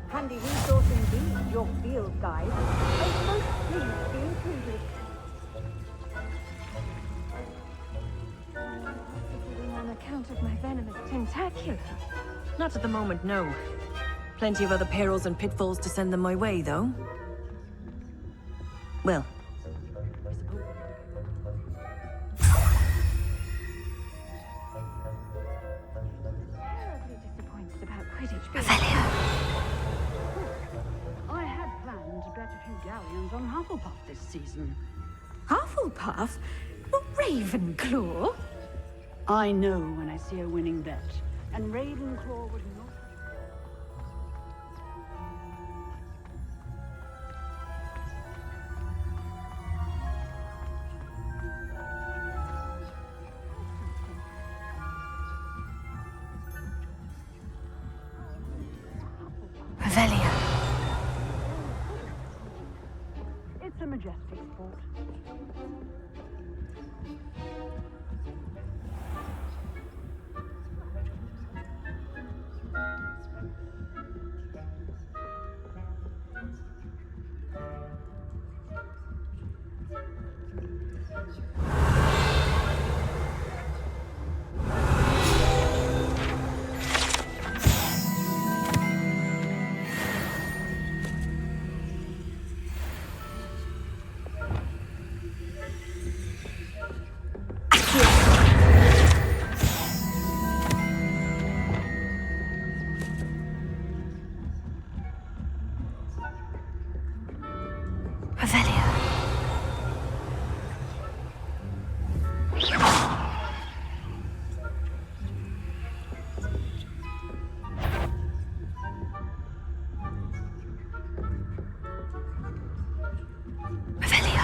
Handy resource indeed, your field guide. I'm most pleased to be included. Considering on account of my venomous tentacular. Not at the moment, no. Plenty of other perils and pitfalls to send them my way, though. Well, Terribly disappointed about Quidditch being... I had planned to bet a few galleons on Hufflepuff this season. Hufflepuff? Ravenclaw? I know when I see a winning bet, and Ravenclaw would not... Revelio. It's a majestic sport. Revelio. Revelio.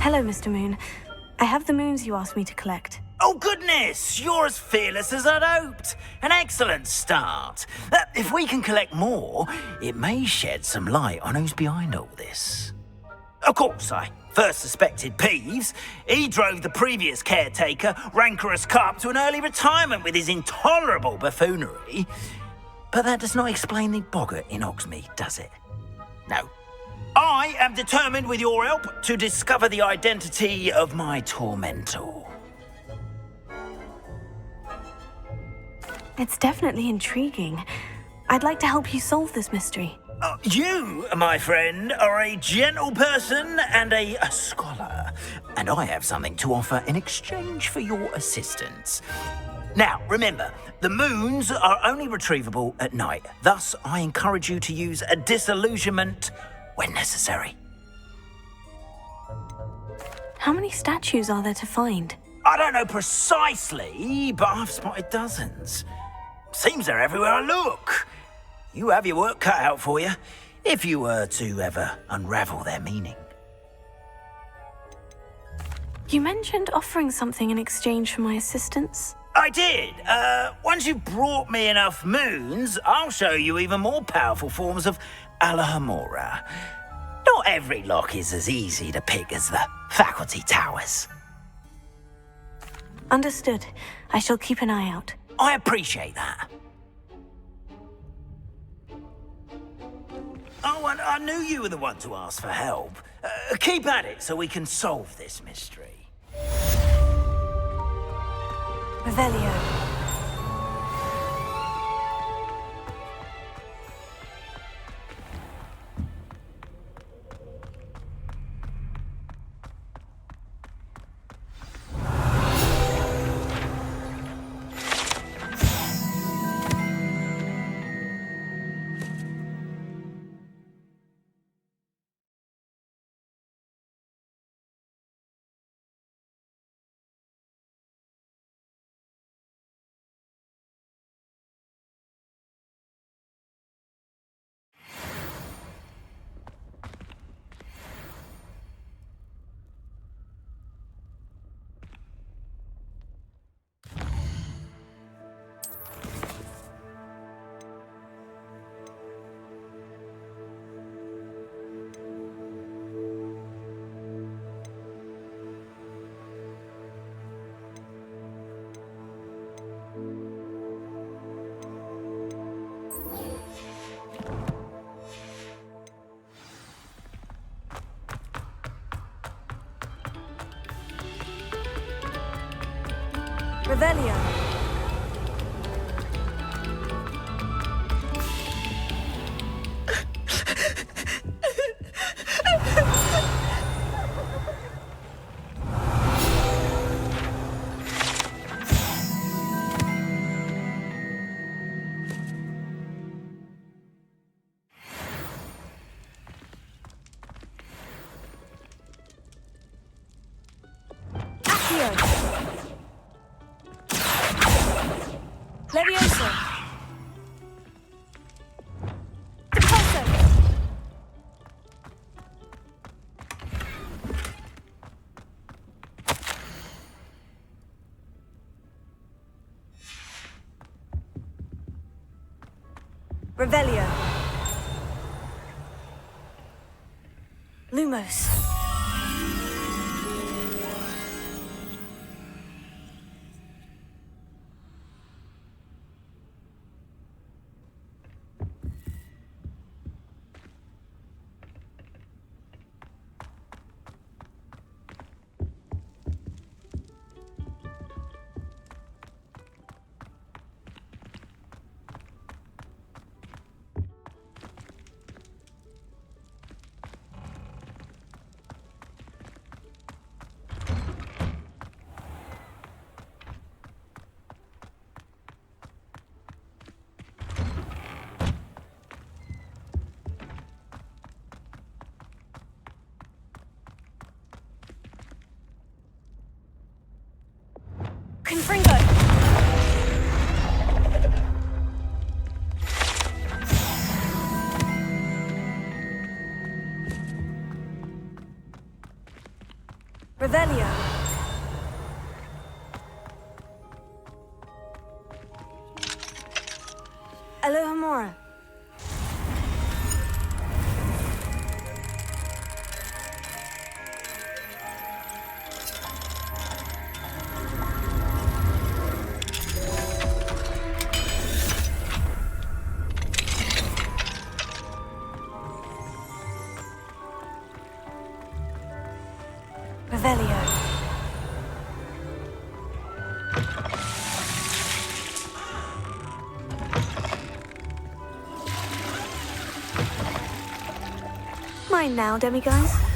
Hello, Mr. Moon. I have the moons you asked me to collect. Oh, goodness! You're as fearless as I'd hoped. An excellent start. If we can collect more, it may shed some light on who's behind all this. Of course, I first suspected Peeves. He drove the previous caretaker, Rancorous Carp, to an early retirement with his intolerable buffoonery. But that does not explain the boggart in Hogsmeade, does it? No. I am determined, with your help, to discover the identity of my tormentor. It's definitely intriguing. I'd like to help you solve this mystery. You, my friend, are a gentle person and a scholar, and I have something to offer in exchange for your assistance. Now, remember, the moons are only retrievable at night. Thus, I encourage you to use a disillusionment when necessary. How many statues are there to find? I don't know precisely, but I've spotted dozens. Seems they're everywhere I look. You have your work cut out for you, if you were to ever unravel their meaning. You mentioned offering something in exchange for my assistance. I did. Once you've brought me enough moons, I'll show you even more powerful forms of Alohomora. Not every lock is as easy to pick as the faculty towers. Understood. I shall keep an eye out. I appreciate that. Oh, and I knew you were the one to ask for help. Keep at it so we can solve this mystery. Revelio. Revelio. Accio. Levioso. Depulso. Revelio. Lumos. Confringo. Revelio. Alohomora. Revelio. Mine now, demiguise.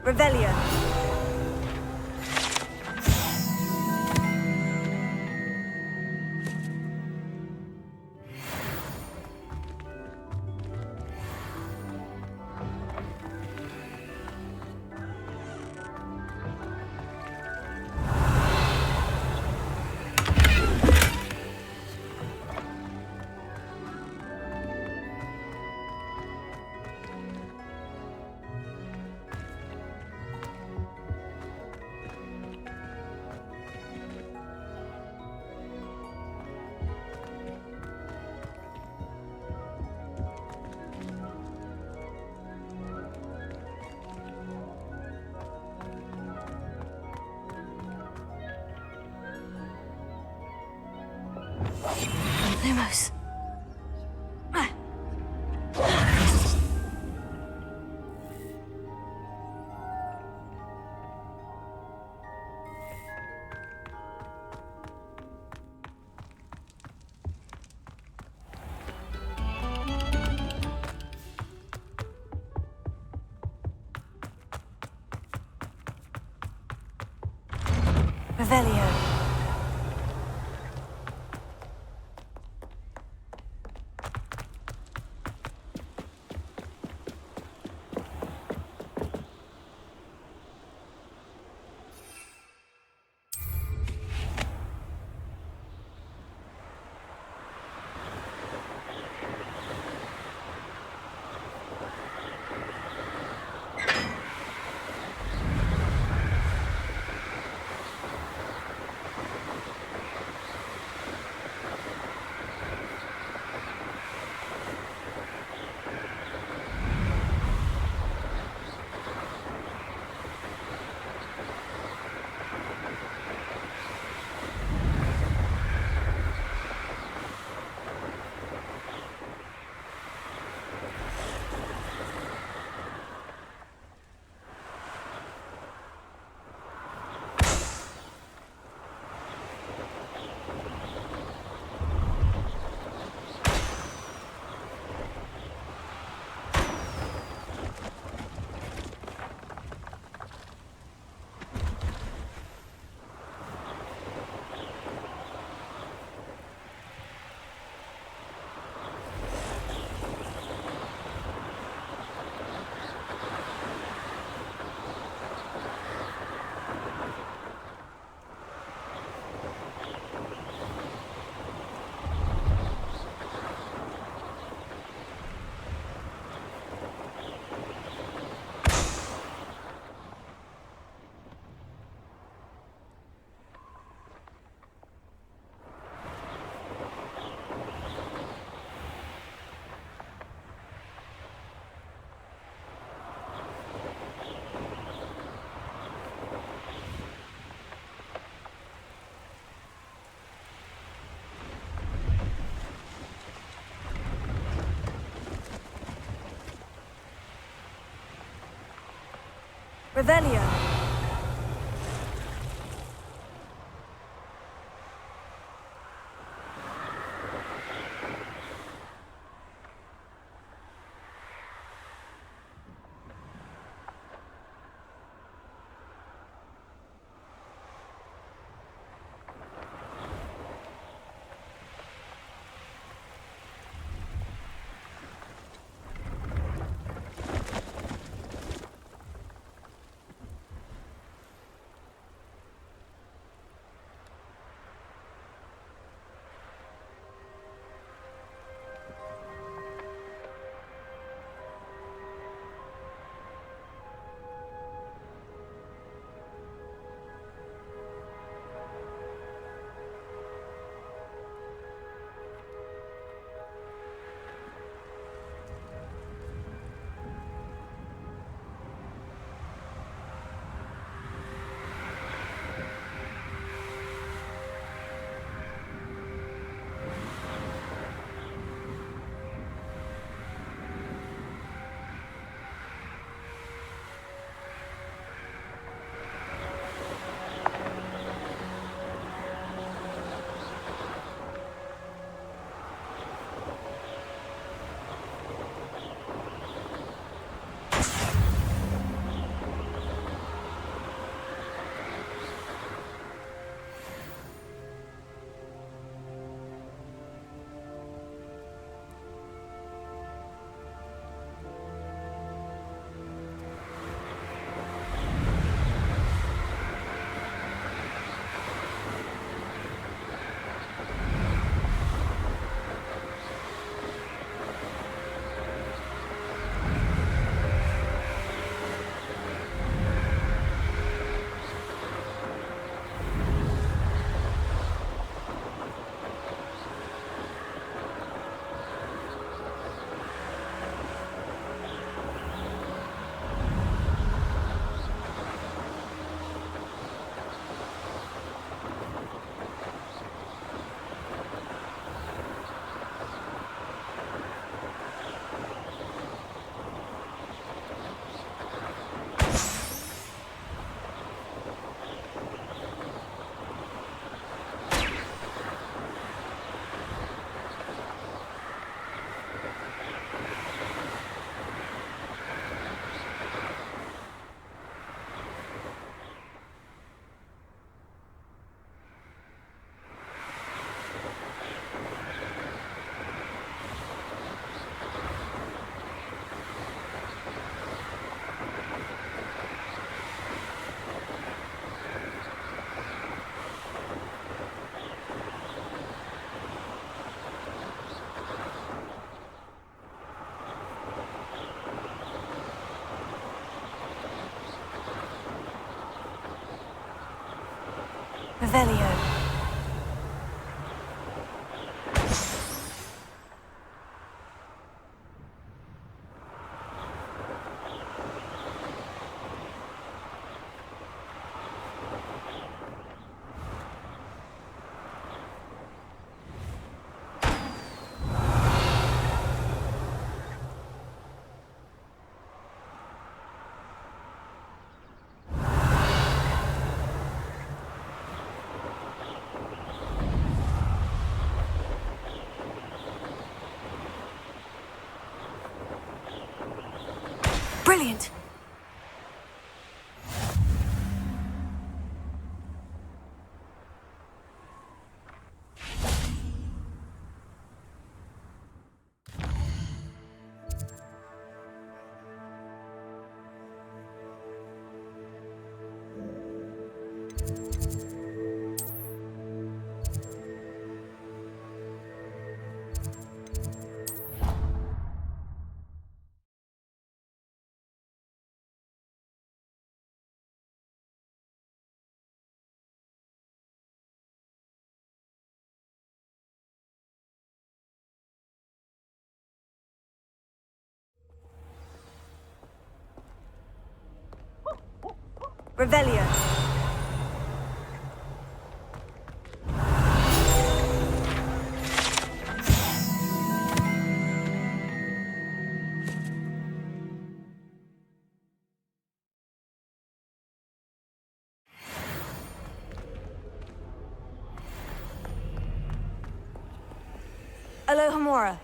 Revelio. Lumos. Revelio. Revelio. Revelio. Brilliant. Revelio. Alohomora.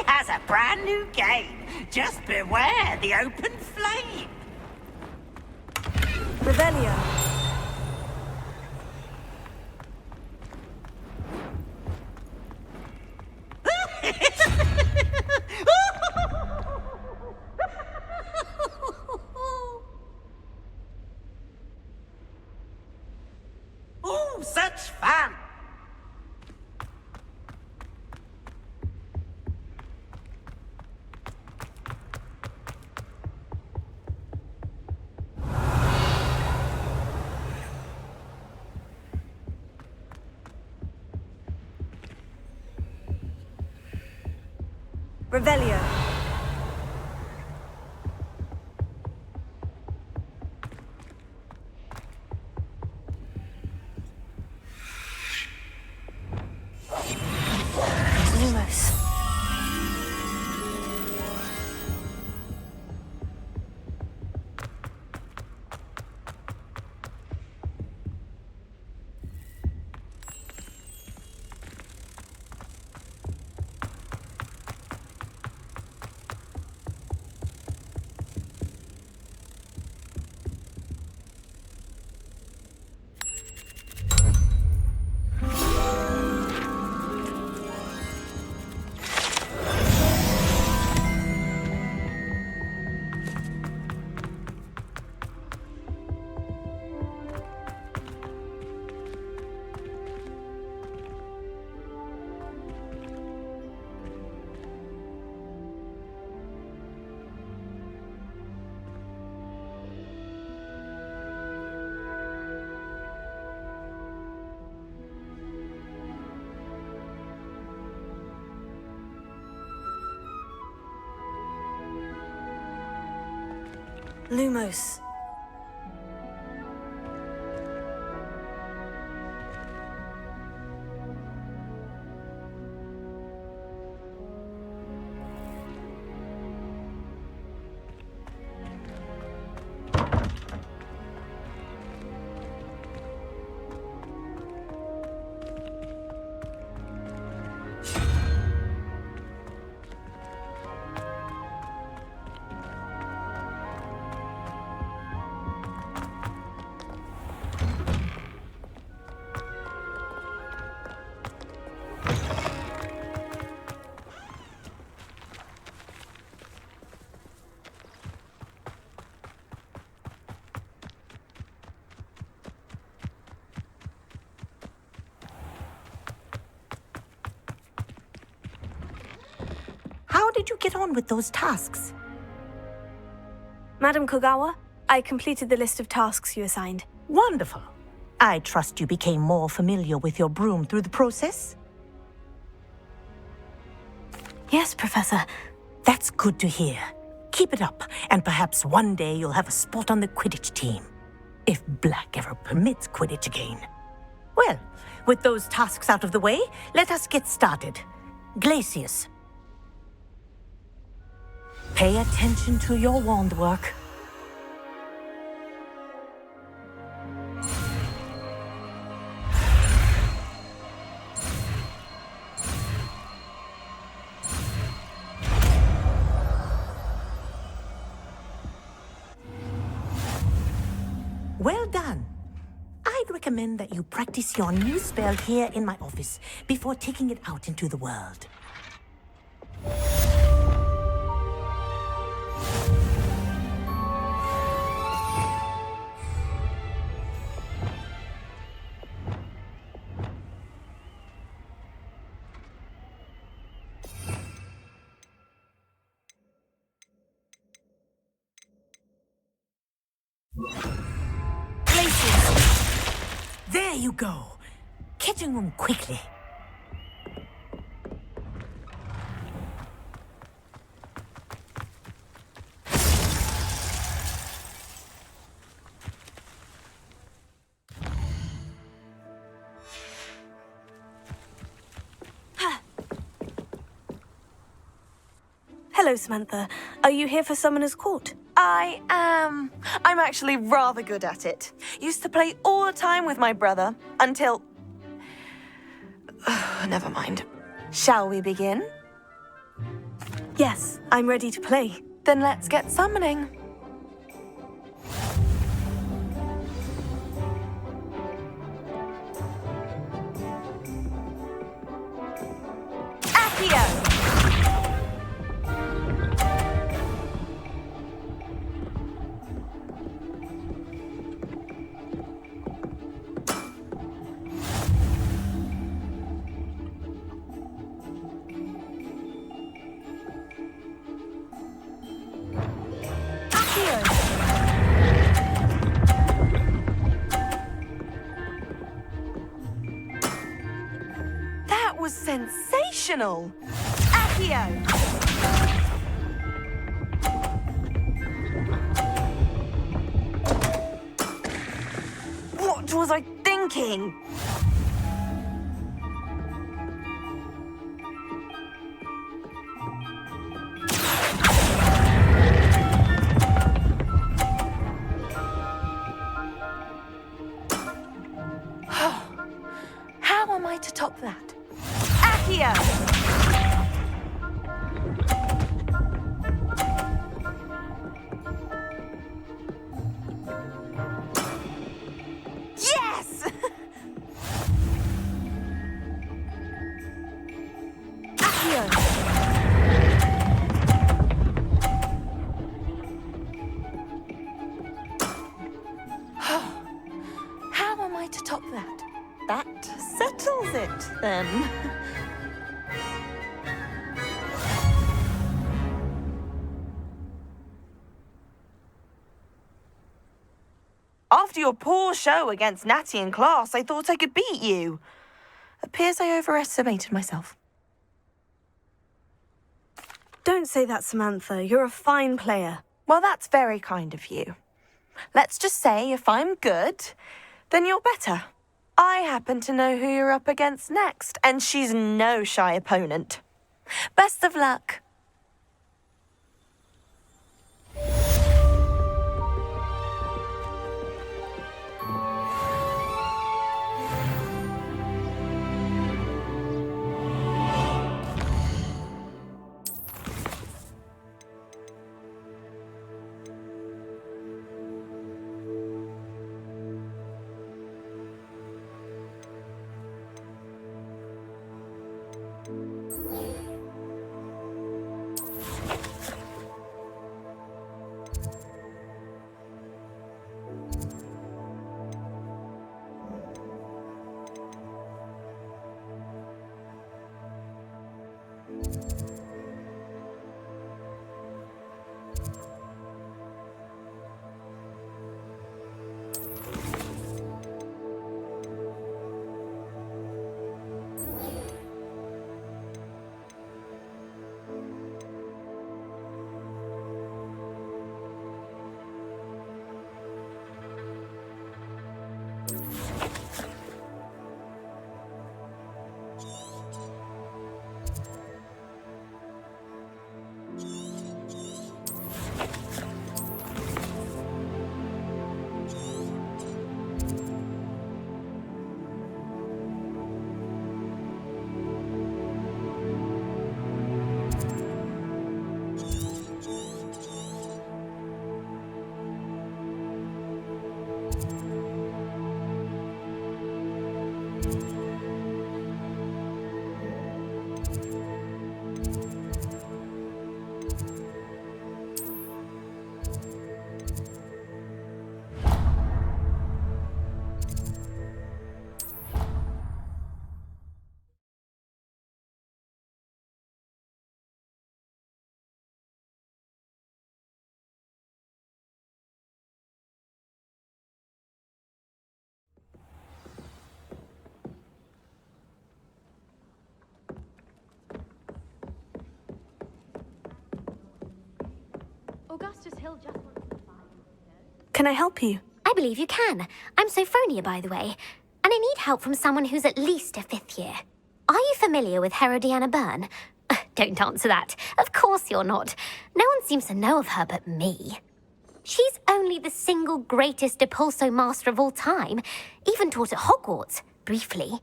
Has a brand new game. Just beware the open flame. Revelio. Oh, such fun. Revelio. Lumos. Lumos. did you get on with those tasks? Madam Kogawa, I completed the list of tasks you assigned. Wonderful. I trust you became more familiar with your broom through the process? Yes, Professor. That's good to hear. Keep it up, and perhaps one day you'll have a spot on the Quidditch team. If Black ever permits Quidditch again. Well, with those tasks out of the way, let us get started. Glacius. Pay attention to your wand work. Well done. I'd recommend that you practice your new spell here in my office before taking it out into the world. There you go. Catching them quickly. Hello, Samantha. Are you here for Summoner's Court? I am. I'm actually rather good at it. Used to play all the time with my brother until... Never mind. Shall we begin? Yes, I'm ready to play. Then let's get summoning. Accio! That was sensational! Accio! What was I thinking? How am I to top that? Accio! Yes! Accio! How am I to top that? That settles it, then. After your poor show against Natty in class, I thought I could beat you. Appears I overestimated myself. Don't say that, Samantha. You're a fine player. Well, that's very kind of you. Let's just say if I'm good, then you're better. I happen to know who you're up against next, and she's no shy opponent. Best of luck. Can I help you? I believe you can. I'm Sophronia, by the way, and I need help from someone who's at least a 5th year. Are you familiar with Herodiana Byrne? Don't answer that. Of course you're not. No one seems to know of her but me. She's only the single greatest Depulso master of all time, even taught at Hogwarts, briefly.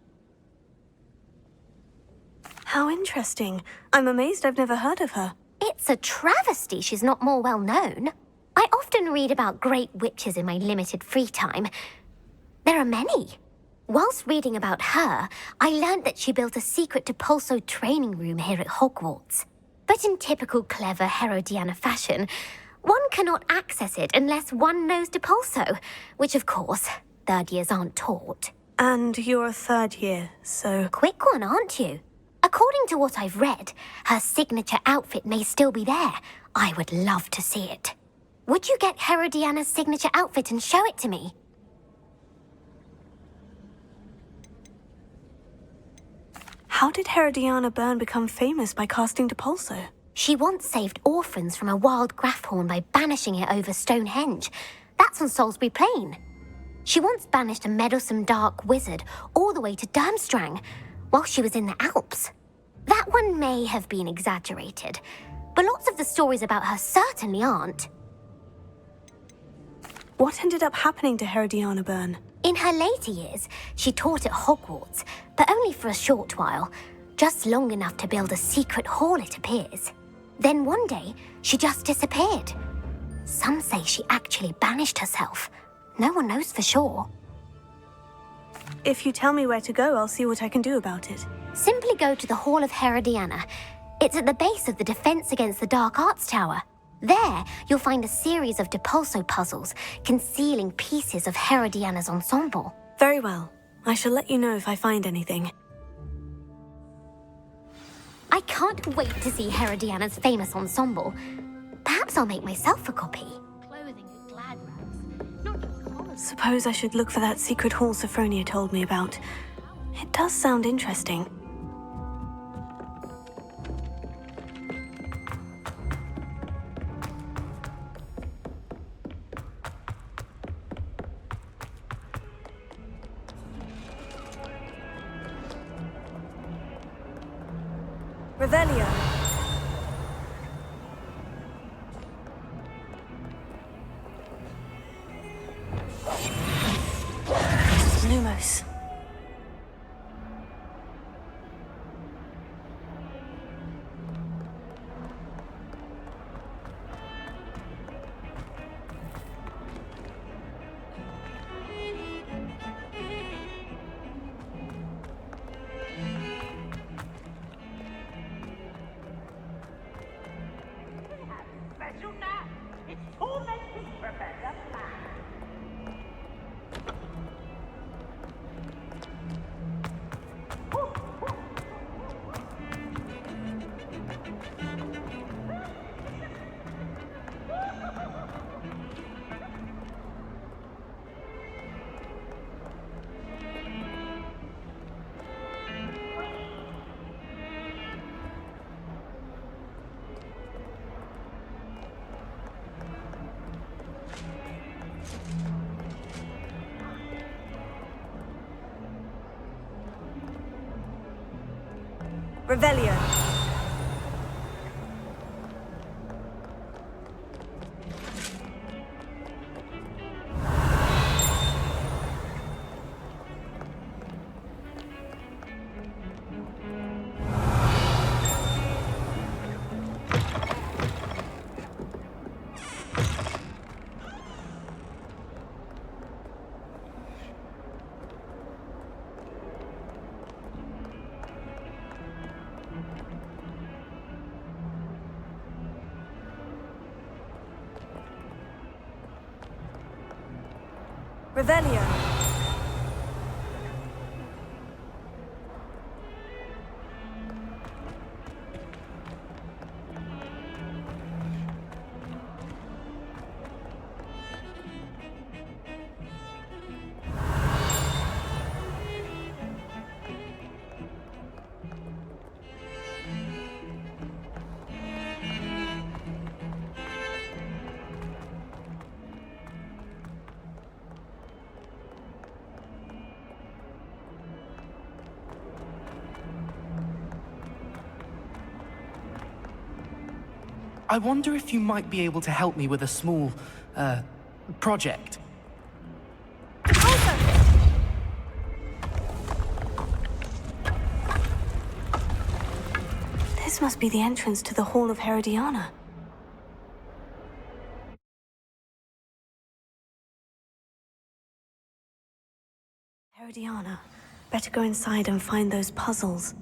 How interesting. I'm amazed I've never heard of her. It's a travesty she's not more well known. I often read about great witches in my limited free time. There are many. Whilst reading about her, I learned that she built a secret Depulso training room here at Hogwarts. But in typical clever Herodiana fashion, one cannot access it unless one knows Depulso, which of course, 3rd years aren't taught. And you're a 3rd year, so... Quick one, aren't you? According to what I've read, her signature outfit may still be there. I would love to see it. Would you get Herodiana's signature outfit and show it to me? How did Herodiana Byrne become famous by casting Depulso? She once saved orphans from a wild Grafhorn by banishing it over Stonehenge. That's on Salisbury Plain. She once banished a meddlesome dark wizard all the way to Durmstrang while she was in the Alps. That one may have been exaggerated, but lots of the stories about her certainly aren't. What ended up happening to Herodiana Byrne? In her later years, she taught at Hogwarts, but only for a short while, just long enough to build a secret hall, it appears. Then one day, she just disappeared. Some say she actually banished herself. No one knows for sure. If you tell me where to go, I'll see what I can do about it. Simply go to the Hall of Herodiana. It's at the base of the Defense Against the Dark Arts Tower. There, you'll find a series of Depulso puzzles concealing pieces of Herodiana's ensemble. Very well. I shall let you know if I find anything. I can't wait to see Herodiana's famous ensemble. Perhaps I'll make myself a copy. Suppose I should look for that secret hall Sophronia told me about. It does sound interesting. Revelio. Lumos. Revelio. Revelio. I wonder if you might be able to help me with a small, project. This must be the entrance to the Hall of Herodiana. Herodiana. Better go inside and find those puzzles.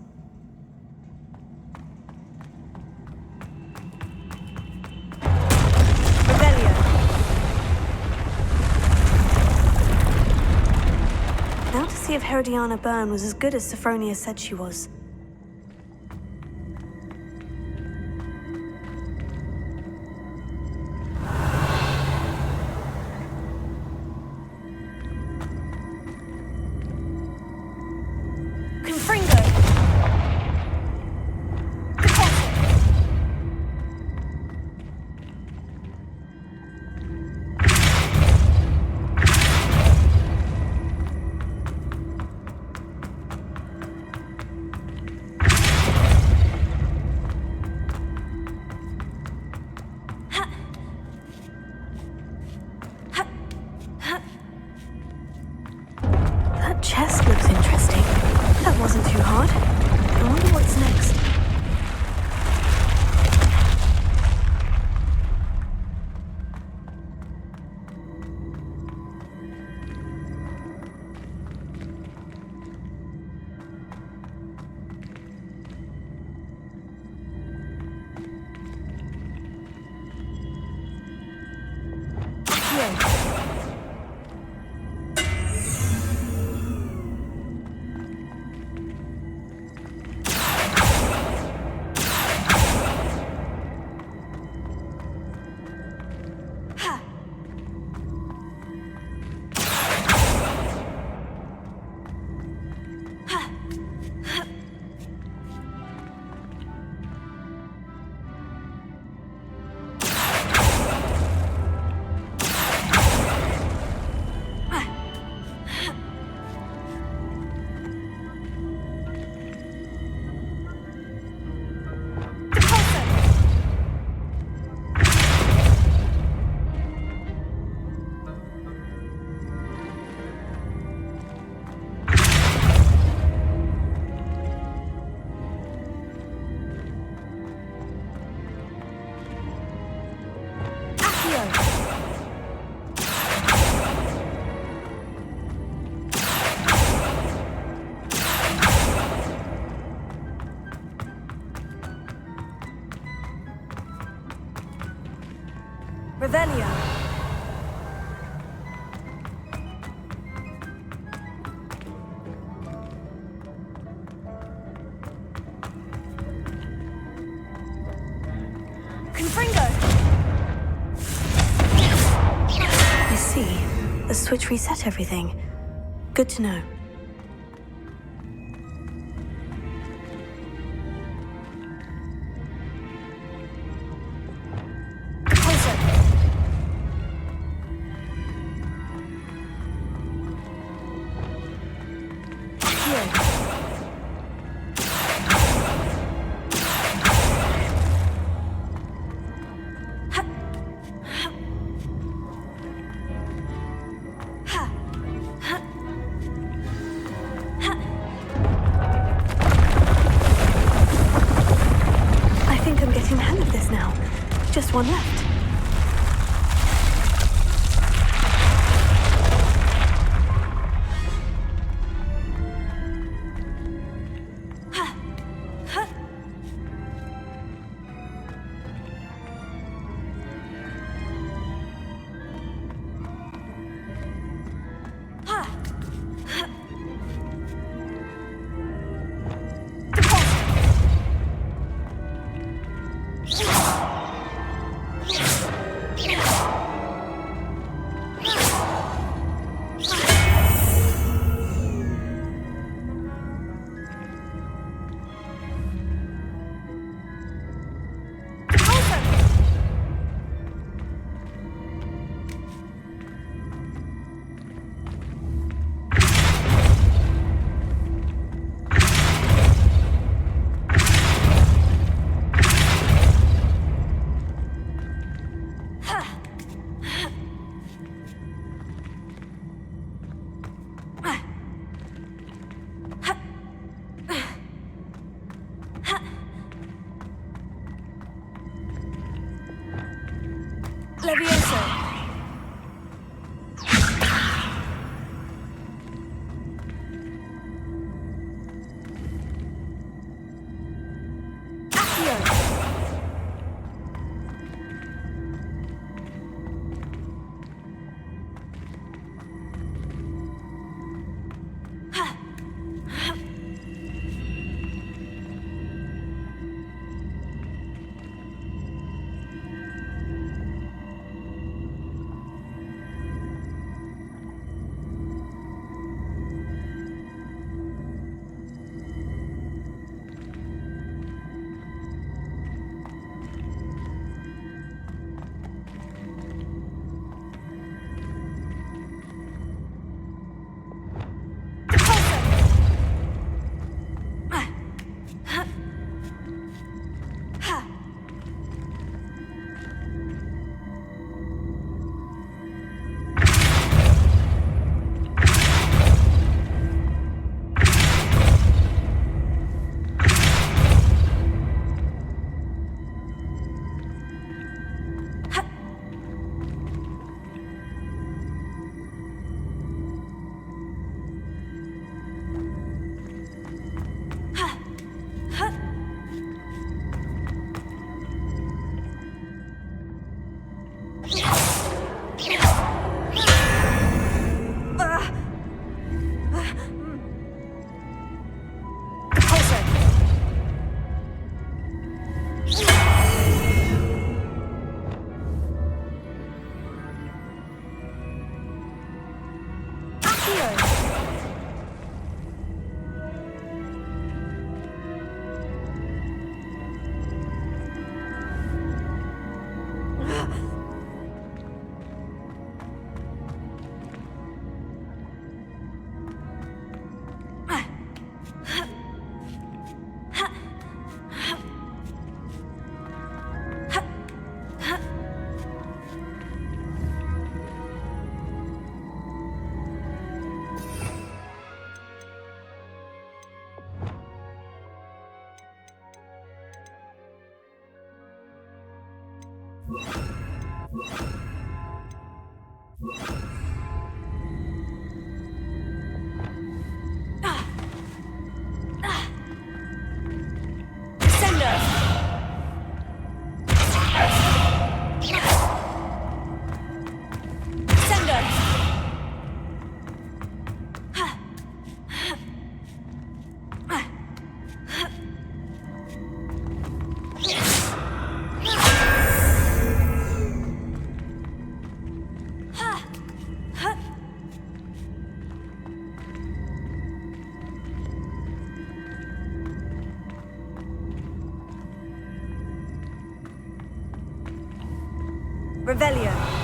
Now to see if Herodiana Byrne was as good as Sophronia said she was. That chest looks interesting. That wasn't too hard. I wonder what's next. Revelio. Confringo. I see. The switch reset everything. Good to know. one left. Revelio.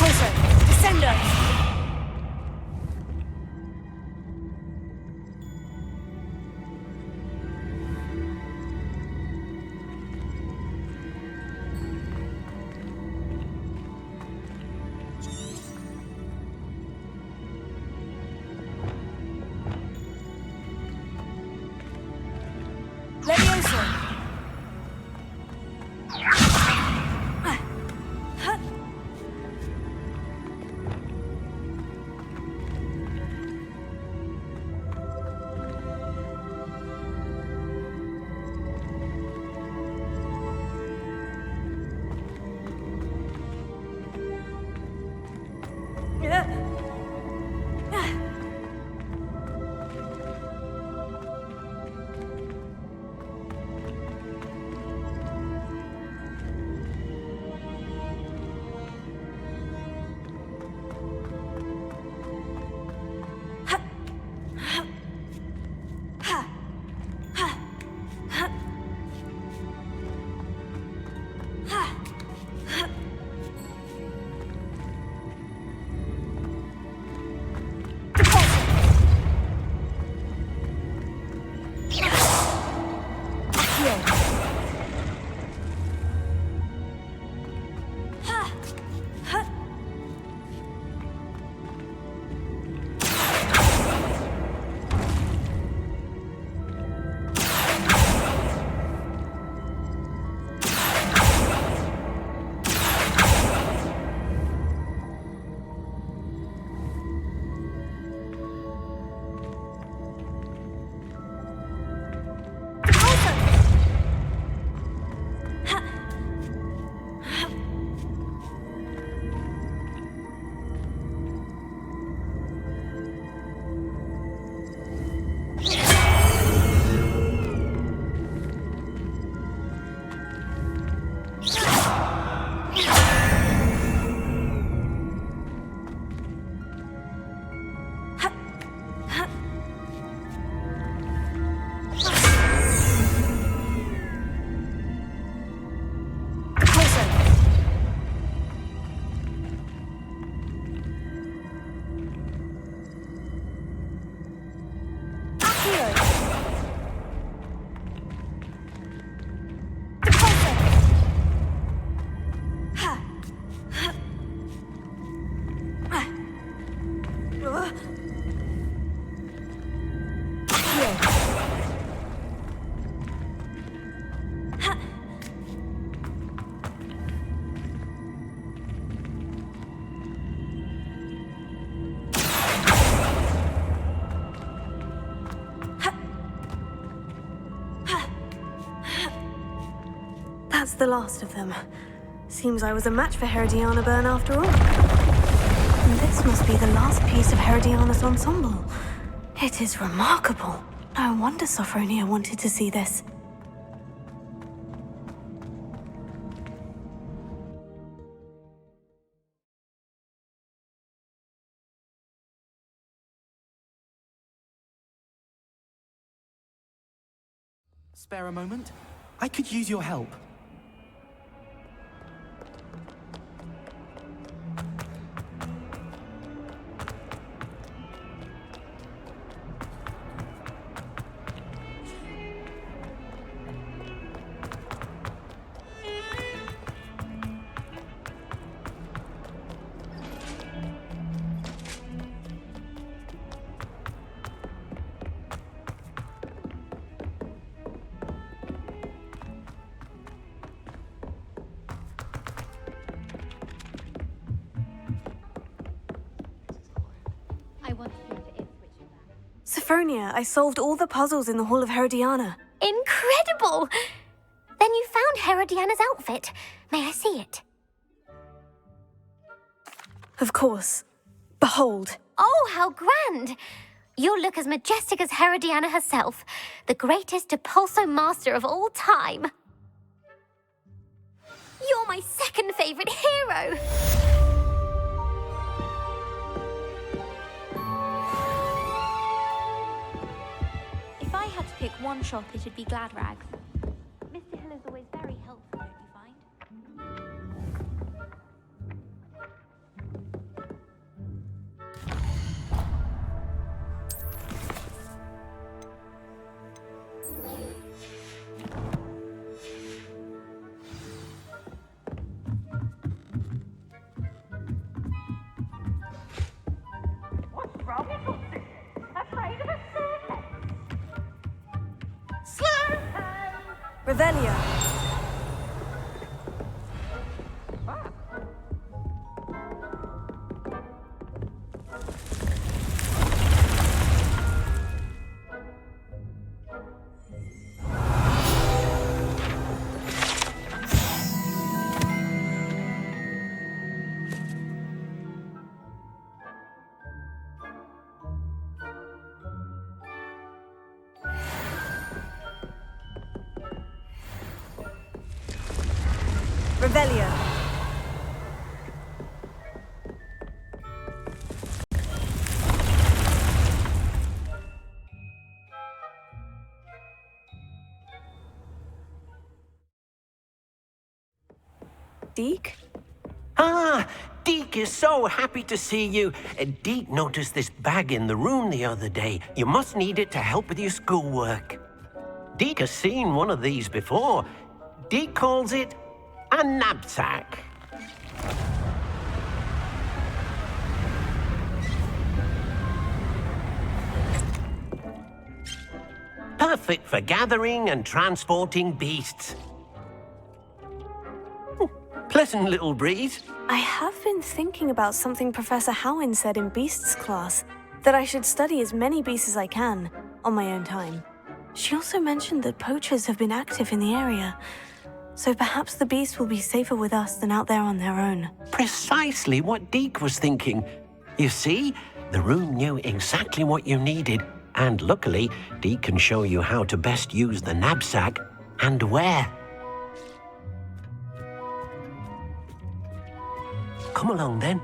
Closer! Descender! That's the last of them. Seems I was a match for Herodiana Byrne after all. And this must be the last piece of Herodiana's ensemble. It is remarkable. No wonder Sophronia wanted to see this. Spare a moment? I could use your help. Sophronia, I solved all the puzzles in the Hall of Herodiana. Incredible! Then you found Herodiana's outfit. May I see it? Of course. Behold. Oh, how grand! You'll look as majestic as Herodiana herself, the greatest Depulso master of all time. You're my second favorite hero! If I had to pick one shop, it'd be Glad Rags. Mr. Hill is always very helpful, don't you find? What's wrong, little sister? Afraid of a serpent? Slow time! Revelio. Revelio. Deke? Ah, Deke is so happy to see you. Deke noticed this bag in the room the other day. You must need it to help with your schoolwork. Deke has seen one of these before. Deke calls it a knapsack. Perfect for gathering and transporting beasts. Pleasant little breeze. I have been thinking about something Professor Howin said in Beasts class, that I should study as many beasts as I can, on my own time. She also mentioned that poachers have been active in the area, so perhaps the beasts will be safer with us than out there on their own. Precisely what Deke was thinking. You see, the room knew exactly what you needed, and luckily, Deke can show you how to best use the knapsack and where. Come along, then.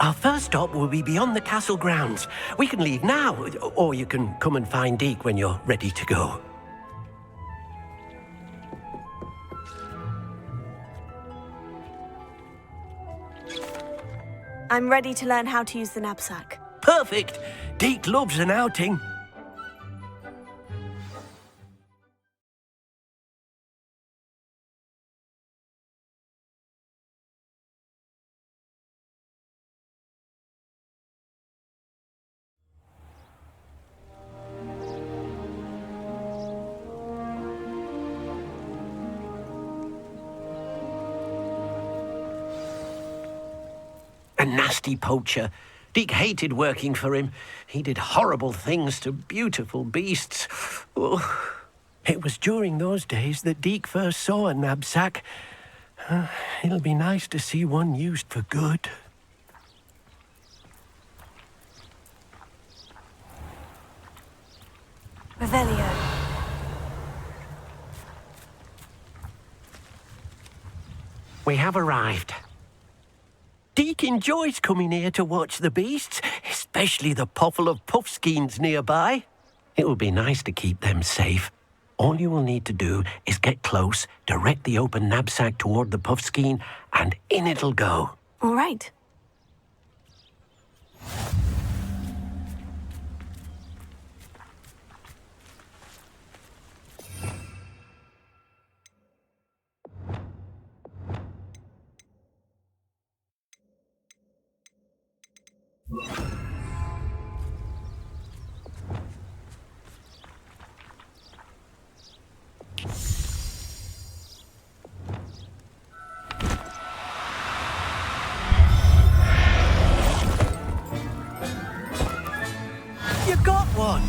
Our first stop will be beyond the castle grounds. We can leave now, or you can come and find Deke when you're ready to go. I'm ready to learn how to use the knapsack. Perfect! Deke loves an outing. A nasty poacher. Deke hated working for him. He did horrible things to beautiful beasts. Oh. It was during those days that Deke first saw a knapsack. It'll be nice to see one used for good. Revelio. We have arrived. Deke enjoys coming here to watch the beasts, especially the potful of puffskeins nearby. It will be nice to keep them safe. All you will need to do is get close, direct the open knapsack toward the puffskein, and in it'll go. All right. You got one!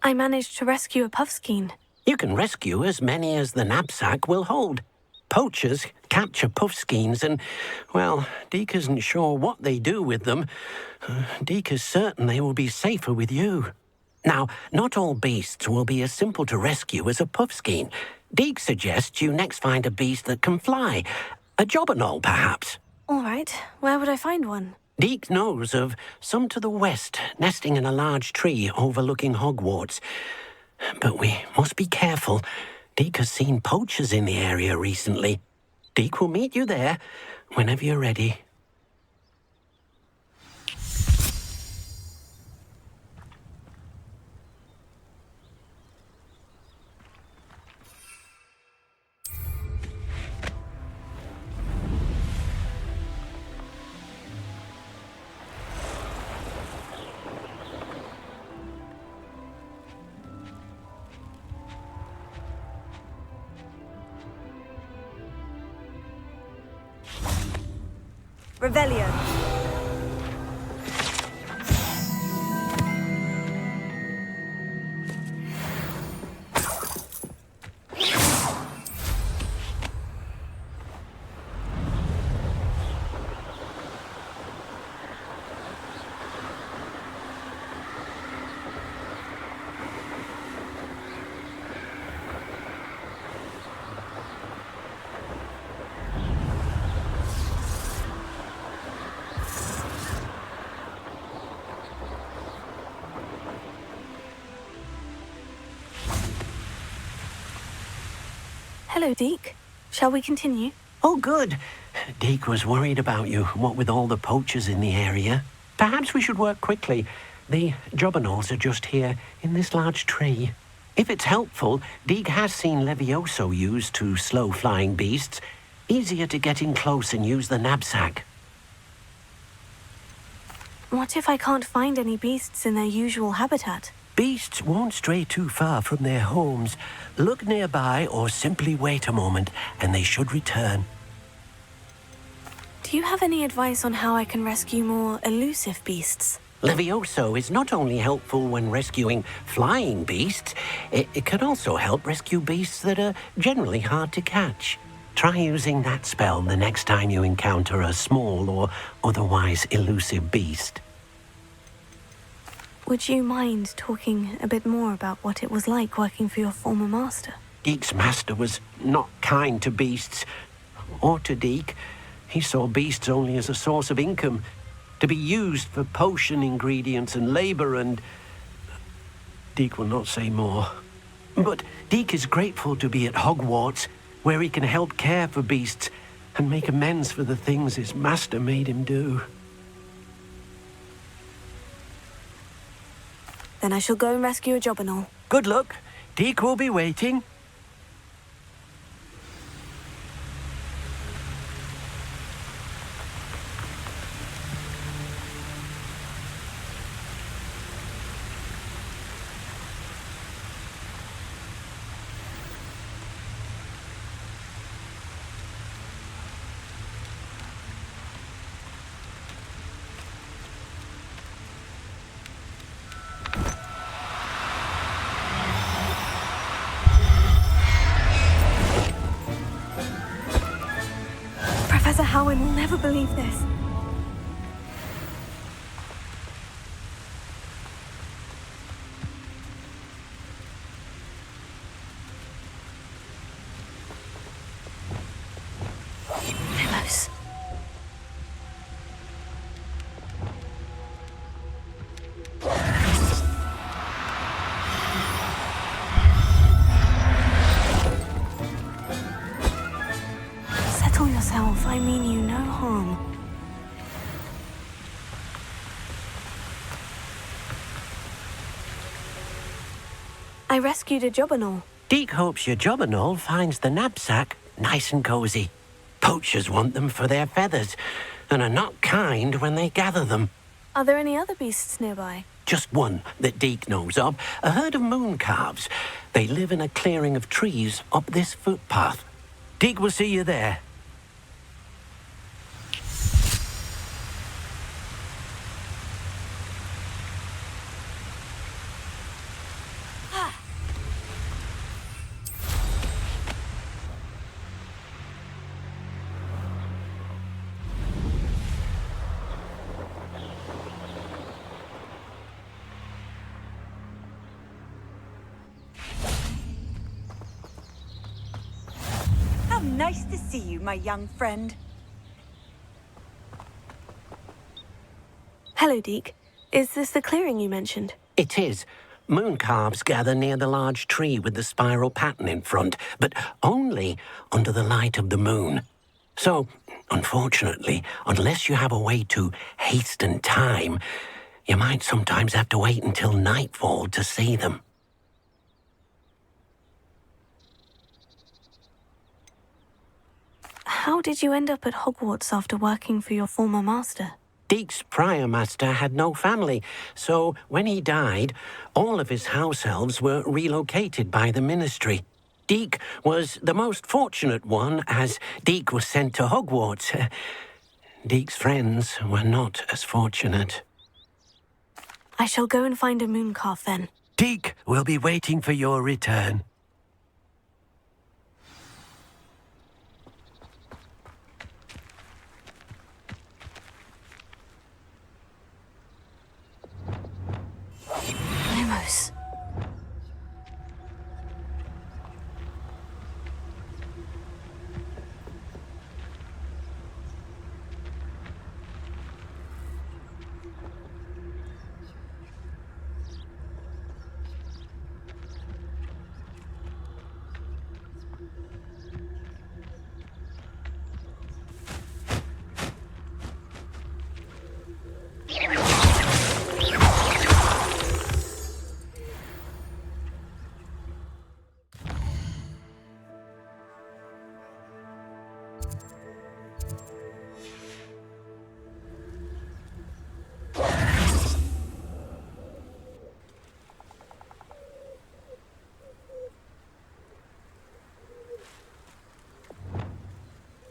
I managed to rescue a puffskein. You can rescue as many as the knapsack will hold. Poachers capture puffskeins and, well, Deke isn't sure what they do with them. Deke is certain they will be safer with you. Now, not all beasts will be as simple to rescue as a puffskein. Deke suggests you next find a beast that can fly. A jobberknoll, perhaps. All right. Where would I find one? Deke knows of some to the west, nesting in a large tree overlooking Hogwarts. But we must be careful. Deke has seen poachers in the area recently. Deke will meet you there whenever you're ready. Revelio. Hello, Deke. Shall we continue? Oh, good. Deke was worried about you, what with all the poachers in the area. Perhaps we should work quickly. The jobberknolls are just here, in this large tree. If it's helpful, Deke has seen Levioso used to slow flying beasts. Easier to get in close and use the knapsack. What if I can't find any beasts in their usual habitat? Beasts won't stray too far from their homes. Look nearby or simply wait a moment, and they should return. Do you have any advice on how I can rescue more elusive beasts? Levioso is not only helpful when rescuing flying beasts, it can also help rescue beasts that are generally hard to catch. Try using that spell the next time you encounter a small or otherwise elusive beast. Would you mind talking a bit more about what it was like working for your former master? Deke's master was not kind to beasts, or to Deke. He saw beasts only as a source of income, to be used for potion ingredients and labor, and Deke will not say more. But Deke is grateful to be at Hogwarts, where he can help care for beasts and make amends for the things his master made him do. Then I shall go and rescue a jobberknoll. Good luck. Deke will be waiting. Professor Howin will never believe this. Pillows. Settle yourself. I mean you no harm. I rescued a jobberknoll. Deke hopes your jobberknoll finds the knapsack nice and cozy. Poachers want them for their feathers, and are not kind when they gather them. Are there any other beasts nearby? Just one that Deke knows of, a herd of moon calves. They live in a clearing of trees up this footpath. Deke will see you there. How nice to see you, my young friend. Hello, Deke. Is this the clearing you mentioned? It is. Mooncalves gather near the large tree with the spiral pattern in front, but only under the light of the moon. So, unfortunately, unless you have a way to hasten time, you might sometimes have to wait until nightfall to see them. How did you end up at Hogwarts after working for your former master? Deek's prior master had no family, so when he died, all of his house elves were relocated by the ministry. Deek was the most fortunate one, as Deek was sent to Hogwarts. Deek's friends were not as fortunate. I shall go and find a mooncalf then. Deek will be waiting for your return. Lumos.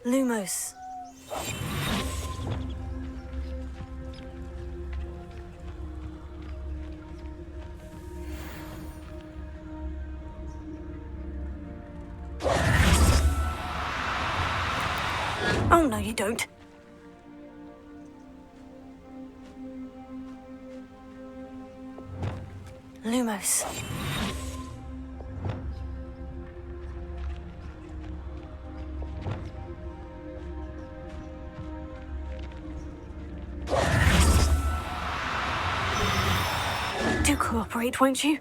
Lumos. Oh, no, you don't. Lumos. Do cooperate, won't you?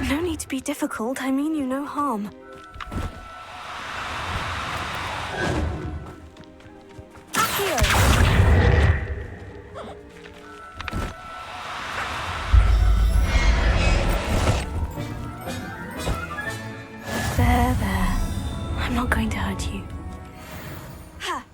No need to be difficult. I mean you no harm. There. I'm not going to hurt you. Ha!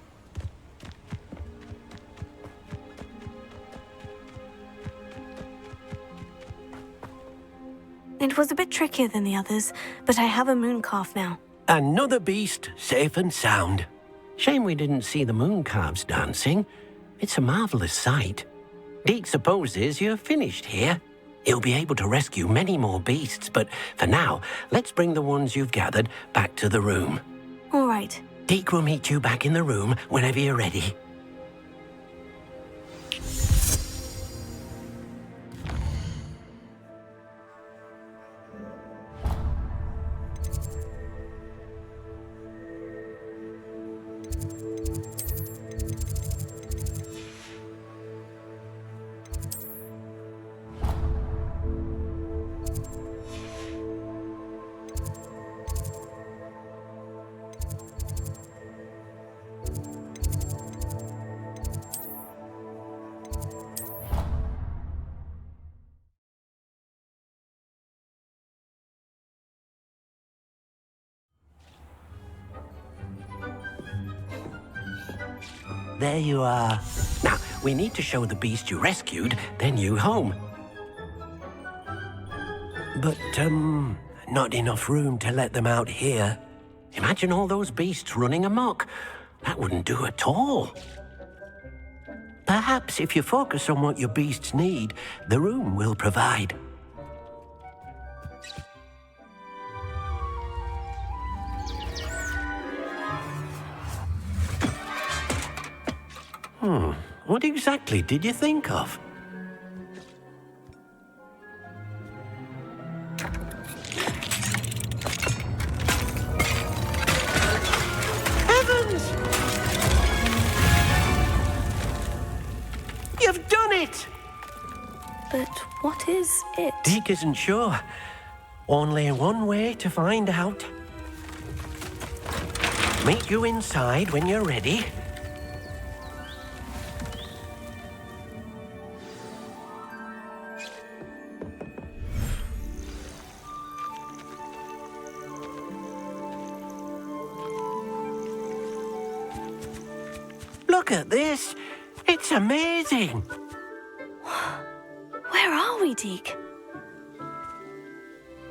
It was a bit trickier than the others, but I have a mooncalf now. Another beast safe and sound. Shame we didn't see the mooncalves dancing. It's a marvelous sight. Deek supposes you're finished here. He'll be able to rescue many more beasts, but for now, let's bring the ones you've gathered back to the room. All right. Deek will meet you back in the room whenever you're ready. There you are. Now, we need to show the beast you rescued, then you home. But, not enough room to let them out here. Imagine all those beasts running amok. That wouldn't do at all. Perhaps if you focus on what your beasts need, the room will provide. what exactly did you think of? Heavens! You've done it! But what is it? Deke isn't sure. Only one way to find out. Meet you inside when you're ready. Look at this. It's amazing. Where are we, Deke?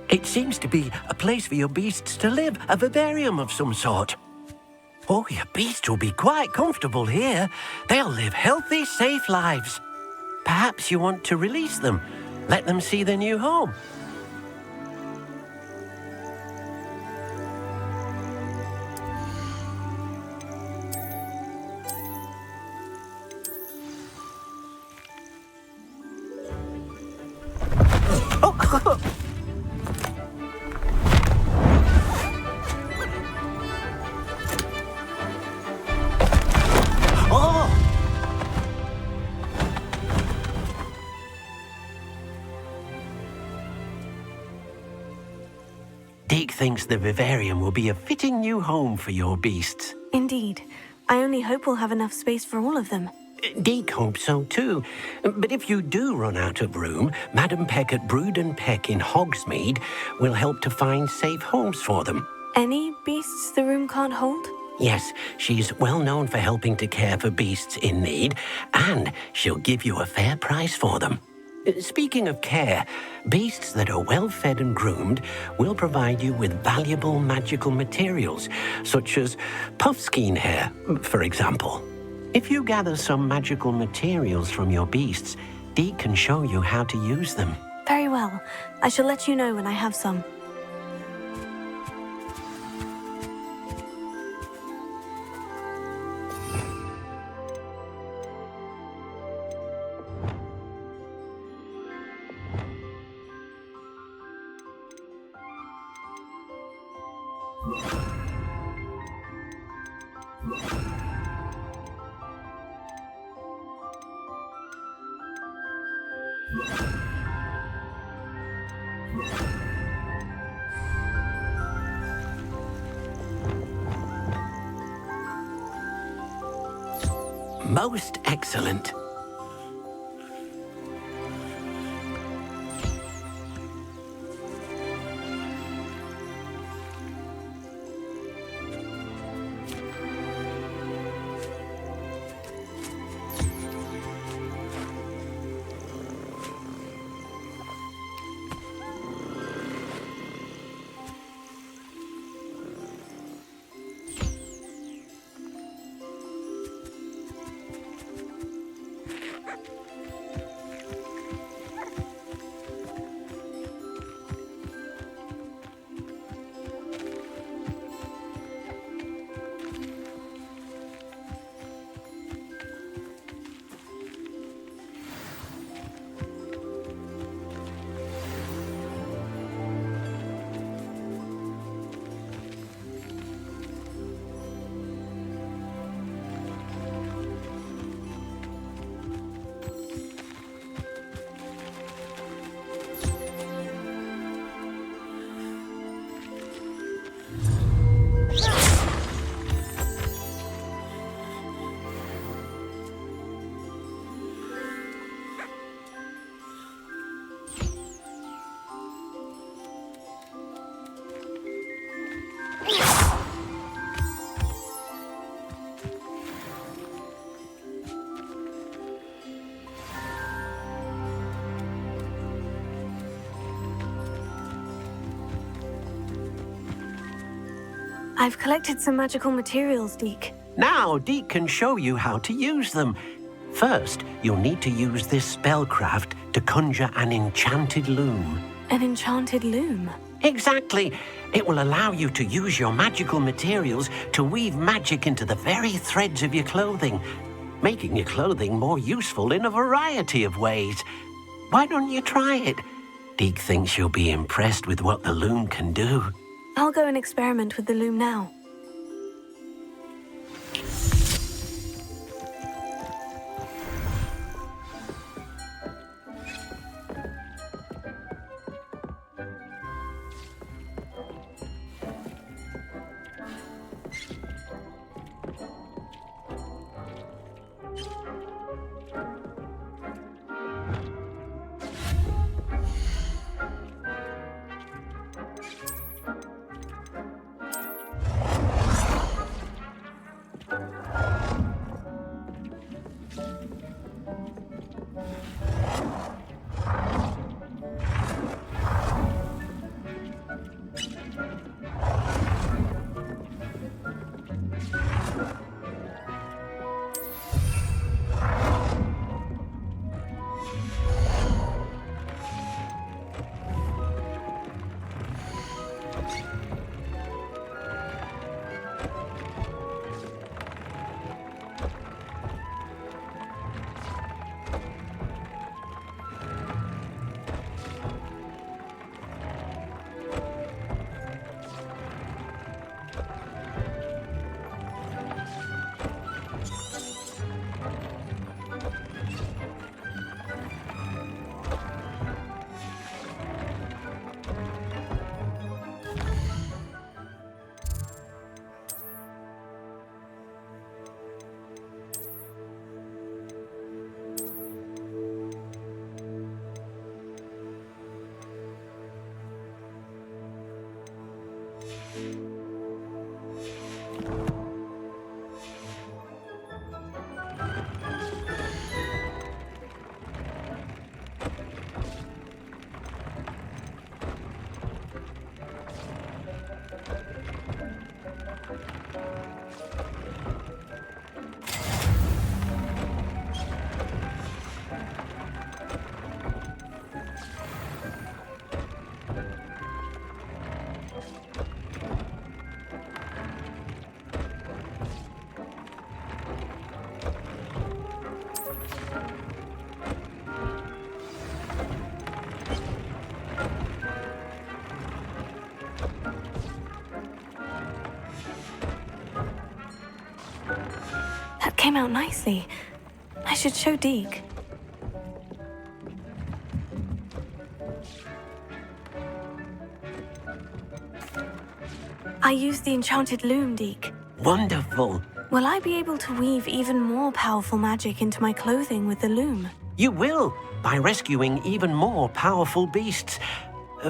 It seems to be a place for your beasts to live, a vivarium of some sort. Oh, your beasts will be quite comfortable here. They'll live healthy, safe lives. Perhaps you want to release them, let them see their new home. Deke thinks the vivarium will be a fitting new home for your beasts. Indeed. I only hope we'll have enough space for all of them. Deke hopes so too. But if you do run out of room, Madam Peck at Brood and Peck in Hogsmeade will help to find safe homes for them. Any beasts the room can't hold? Yes, she's well known for helping to care for beasts in need, and she'll give you a fair price for them. Speaking of care, beasts that are well fed and groomed will provide you with valuable magical materials, such as puffskein hair, for example. If you gather some magical materials from your beasts, Deke can show you how to use them. Very well. I shall let you know when I have some. Most excellent. I've collected some magical materials, Deke. Now Deke can show you how to use them. First, you'll need to use this spellcraft to conjure an enchanted loom. An enchanted loom? Exactly. It will allow you to use your magical materials to weave magic into the very threads of your clothing. making your clothing more useful in a variety of ways. Why don't you try it? Deke thinks you'll be impressed with what the loom can do. I'll go and experiment with the loom now. Came out nicely. I should show Deke. I used the enchanted loom, Deke. Wonderful. Will I be able to weave even more powerful magic into my clothing with the loom? You will, by rescuing even more powerful beasts.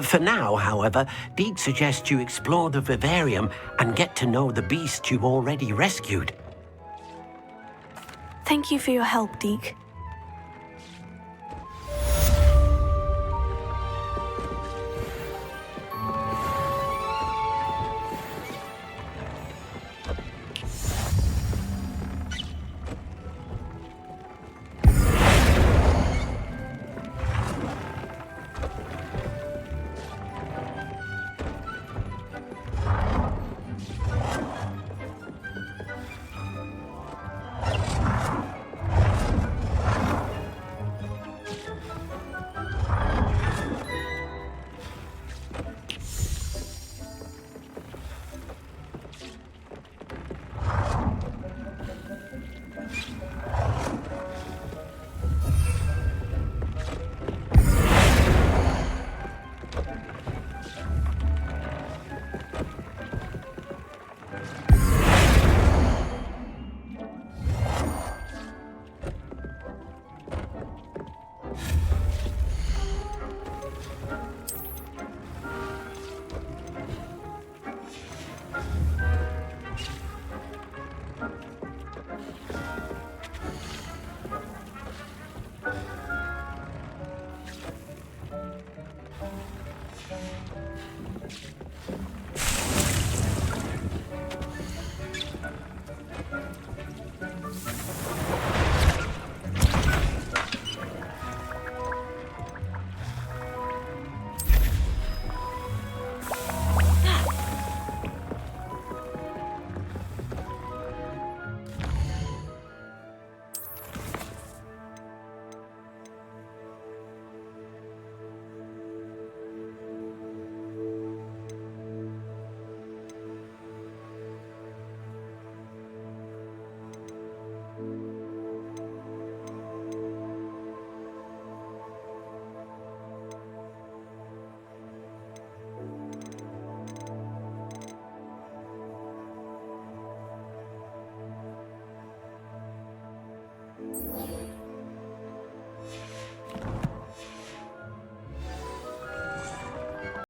For now, however, Deke suggests you explore the vivarium and get to know the beasts you've already rescued. Thank you for your help, Deke.